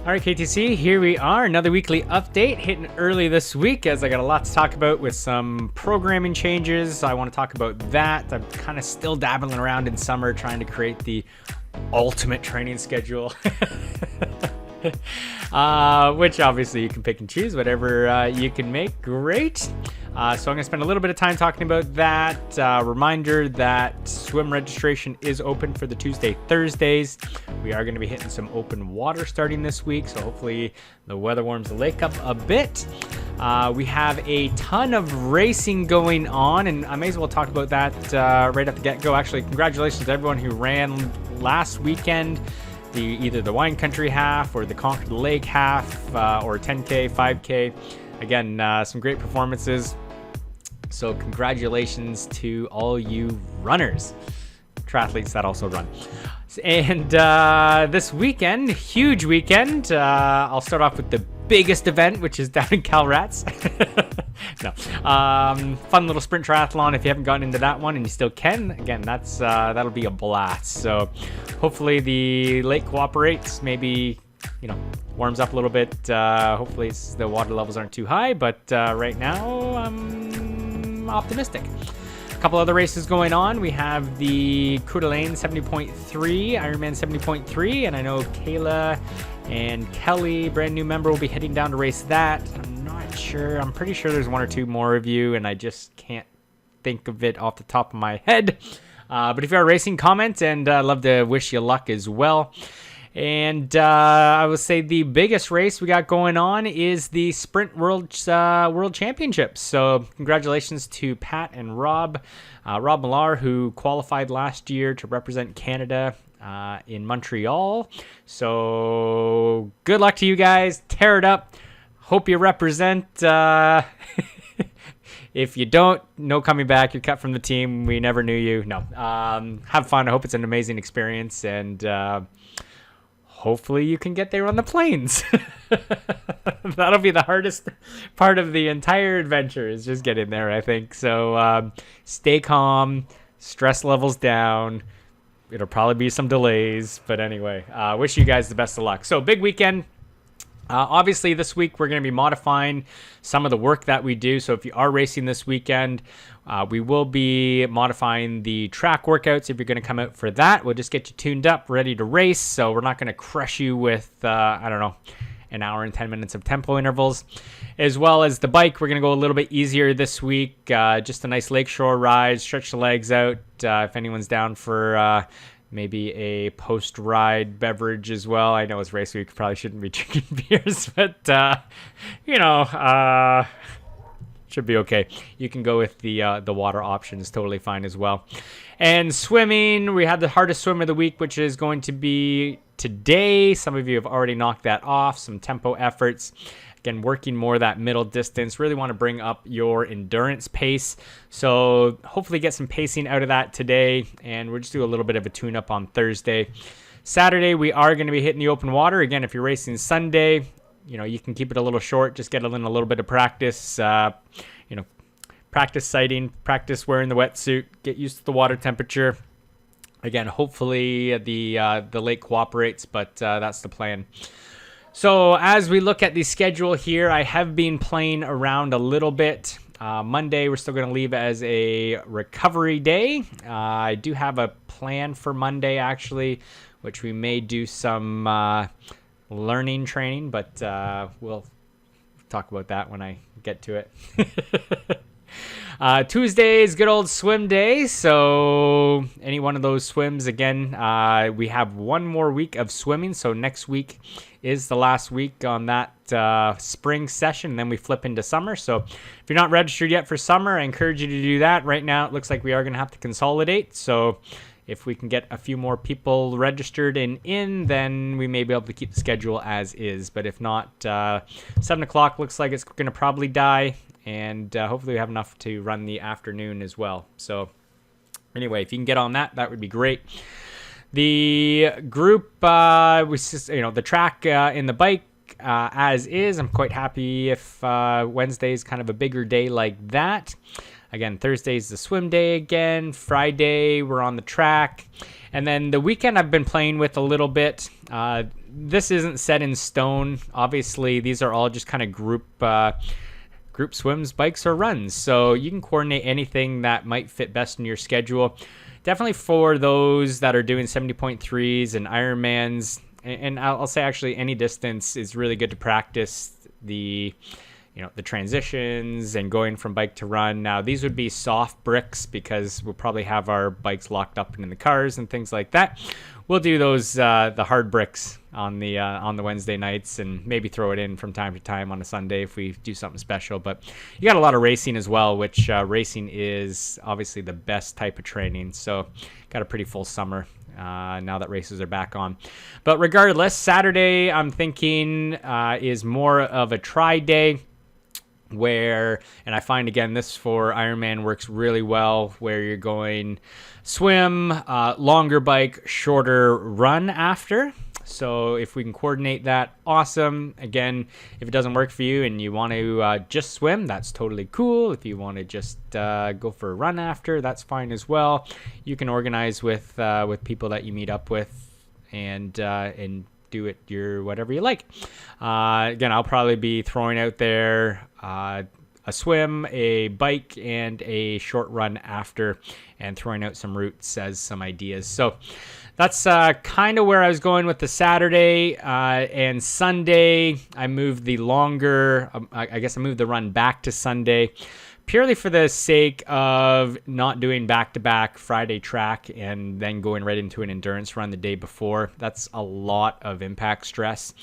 All right, KTC, here we are, another weekly update, hitting early this week as I got a lot to talk about with some programming changes. I want to talk about that. I'm kind of still dabbling around in summer trying to create the ultimate training schedule, which obviously you can pick and choose, whatever you can make. Great. So I'm going to spend a little bit of time talking about that. Reminder that swim registration is open for the Tuesday, Thursdays. We are going to be hitting some open water starting this week, so hopefully the weather warms the lake up a bit. We have a ton of racing going on, and I may as well talk about that right at the get-go. Actually, congratulations to everyone who ran last weekend, either the Wine Country half or the Conquer the Lake half, or 10K, 5K. Again, some great performances. So congratulations to all you runners, triathletes that also run. And this weekend, huge weekend. I'll start off with the biggest event, which is down in Calrats. No, fun little sprint triathlon. If you haven't gotten into that one and you still can, again, that'll be a blast. So hopefully the lake cooperates. Maybe warms up a little bit. Hopefully the water levels aren't too high, but right now I'm optimistic. A couple other races going on. We have the Coeur d'Alene 70.3, Ironman 70.3, and I know Cailla and Kelly, brand new member, will be heading down to race that. I'm not sure. I'm pretty sure there's one or two more of you, and I just can't think of it off the top of my head. But if you are racing, comment, and I'd love to wish you luck as well. And I would say the biggest race we got going on is the Sprint World Championships. So congratulations to Pat and Rob Millar, who qualified last year to represent Canada in Montreal. So good luck to you guys. Tear it up. Hope you represent. If you don't, no coming back. You're cut from the team. We never knew you. No. Have fun. I hope it's an amazing experience, and hopefully you can get there on the planes. That'll be the hardest part of the entire adventure, is just getting there, I think. So stay calm, stress levels down. It'll probably be some delays, but anyway, wish you guys the best of luck. So big weekend. Obviously, this week we're going to be modifying some of the work that we do. So if you are racing this weekend, we will be modifying the track workouts. If you're going to come out for that, we'll just get you tuned up, ready to race. So we're not going to crush you with, an hour and 10 minutes of tempo intervals. As well as the bike, we're going to go a little bit easier this week. Just a nice lakeshore ride, stretch the legs out. If anyone's down for maybe a post-ride beverage as well. I know it's race week, probably shouldn't be drinking beers, but, should be okay. You can go with the water option. Is totally fine as well. And swimming, we had the hardest swim of the week, which is going to be today. Some of you have already knocked that off. Some tempo efforts. Again, working more that middle distance. Really want to bring up your endurance pace. So hopefully get some pacing out of that today. And we'll just do a little bit of a tune-up on Thursday. Saturday, we are going to be hitting the open water. Again, if you're racing Sunday, you can keep it a little short. Just get in a little bit of practice. Practice sighting, practice wearing the wetsuit, get used to the water temperature. Again, hopefully the lake cooperates, but that's the plan. So as we look at the schedule here, I have been playing around a little bit. Monday, we're still going to leave as a recovery day. I do have a plan for Monday, actually, which we may do some learning training, but we'll talk about that when I get to it. Tuesday is good old swim day, so any one of those swims, again, we have one more week of swimming, so next week is the last week on that spring session, and then we flip into summer. So if you're not registered yet for summer, I encourage you to do that. Right now it looks like we are going to have to consolidate, so if we can get a few more people registered and in, then we may be able to keep the schedule as is. But if not, 7 o'clock looks like it's going to probably die. And hopefully we have enough to run the afternoon as well. So anyway, if you can get on that, that would be great. The group, the track and the bike as is. I'm quite happy if Wednesday is kind of a bigger day like that. Again, Thursday's the swim day again. Friday, we're on the track. And then the weekend I've been playing with a little bit. this isn't set in stone. Obviously, these are all just kind of group swims, bikes, or runs. So you can coordinate anything that might fit best in your schedule. Definitely for those that are doing 70.3s and Ironmans, and I'll say actually any distance is really good to practice the transitions and going from bike to run. Now, these would be soft bricks because we'll probably have our bikes locked up in the cars and things like that. We'll do those the hard bricks on the Wednesday nights, and maybe throw it in from time to time on a Sunday if we do something special. But you got a lot of racing as well, which racing is obviously the best type of training. So got a pretty full summer now that races are back on. But regardless, Saturday I'm thinking is more of a try day, where, and I find again this for Ironman works really well, where you're going swim, longer bike, shorter run after. So if we can coordinate that, awesome. Again, if it doesn't work for you and you want to just swim, that's totally cool. If you want to just go for a run after, that's fine as well. You can organize with people that you meet up with, and do it your whatever you like. Again, I'll probably be throwing out there a swim, a bike, and a short run after, and throwing out some routes as some ideas. So that's kind of where I was going with the Saturday. And Sunday, I moved the longer, I guess I moved the run back to Sunday, purely for the sake of not doing back-to-back Friday track and then going right into an endurance run the day before. That's a lot of impact stress.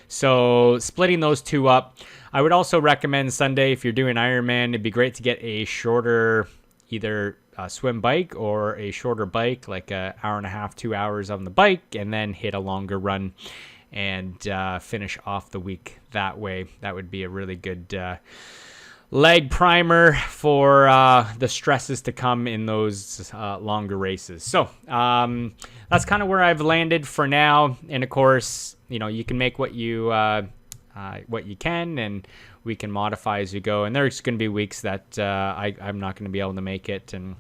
So splitting those two up. I would also recommend Sunday, if you're doing Ironman, it'd be great to get a shorter, either a swim bike or a shorter bike, like an hour and a half, 2 hours on the bike, and then hit a longer run and finish off the week that way. That would be a really good leg primer for the stresses to come in those longer races. So that's kind of where I've landed for now. And of course, you can make what you can, and we can modify as you go. And there's going to be weeks that I'm not going to be able to make it, and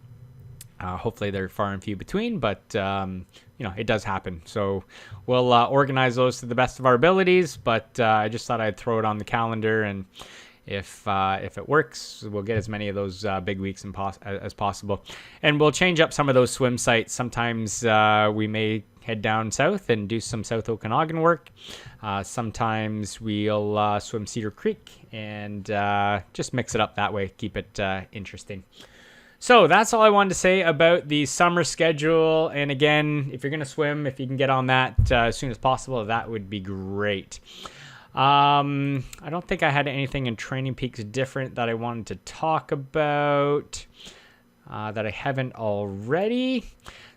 hopefully they're far and few between, but it does happen. So we'll organize those to the best of our abilities, but I just thought I'd throw it on the calendar, and if it works, we'll get as many of those big weeks as possible. And we'll change up some of those swim sites. Sometimes we may head down south and do some South Okanagan work. Sometimes we'll swim Cedar Creek, and just mix it up that way, keep it interesting. So that's all I wanted to say about the summer schedule. And again, if you're going to swim, if you can get on that as soon as possible, that would be great. I don't think I had anything in Training Peaks different that I wanted to talk about that I haven't already.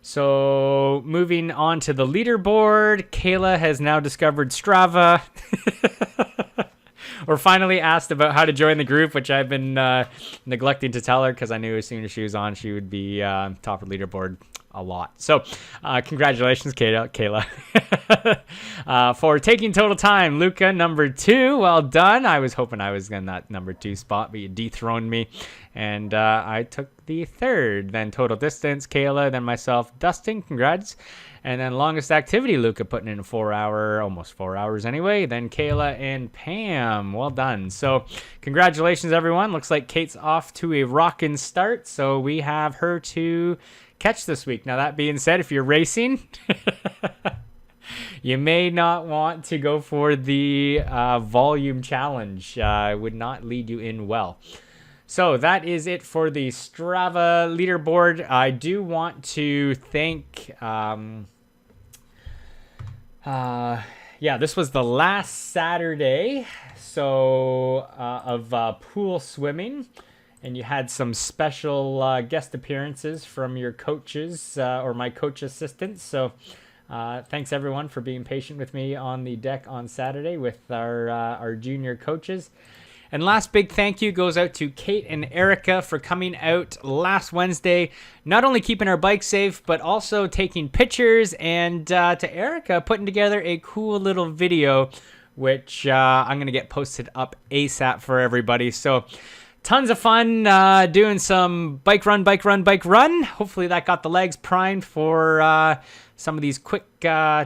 So moving on to the leaderboard, Cailla has now discovered Strava. Or finally asked about how to join the group, which I've been neglecting to tell her because I knew as soon as she was on, she would be top of the leaderboard a lot. So congratulations, Cailla. For taking total time. Luca, number 2. Well done. I was hoping I was in that number 2 spot, but you dethroned me. And I took the 3rd. Then total distance, Cailla. Then myself, Dustin. Congrats. And then longest activity, Luca putting in almost 4 hours anyway. Then Cailla and Pam. Well done. So congratulations, everyone. Looks like Kate's off to a rockin' start. So we have her to catch this week. Now, that being said, if you're racing, you may not want to go for the volume challenge. Would not lead you in well. So that is it for the Strava leaderboard. I do want to thank... this was the last Saturday of pool swimming. And you had some special guest appearances from your coaches or my coach assistants. So thanks, everyone, for being patient with me on the deck on Saturday with our junior coaches. And last big thank you goes out to Kate and Erica for coming out last Wednesday, not only keeping our bikes safe, but also taking pictures, and to Erica putting together a cool little video, which I'm going to get posted up ASAP for everybody. So tons of fun doing some bike run. Hopefully that got the legs primed for some of these quick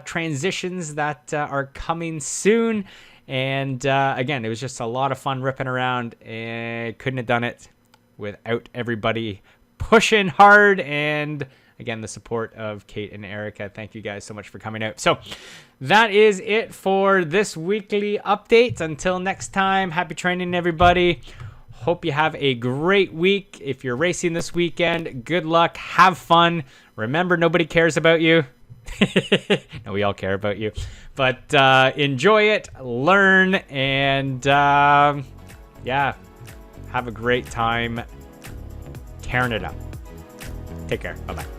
transitions that are coming soon. And again, it was just a lot of fun ripping around, and couldn't have done it without everybody pushing hard, and again, the support of Kate and Erica. Thank you guys so much for coming out. So that is it for this weekly update. Until next time, happy training, everybody. Hope you have a great week. If you're racing this weekend, good luck. Have fun. Remember, nobody cares about you. No, we all care about you. But enjoy it, learn, and yeah, have a great time tearing it up. Take care. Bye-bye.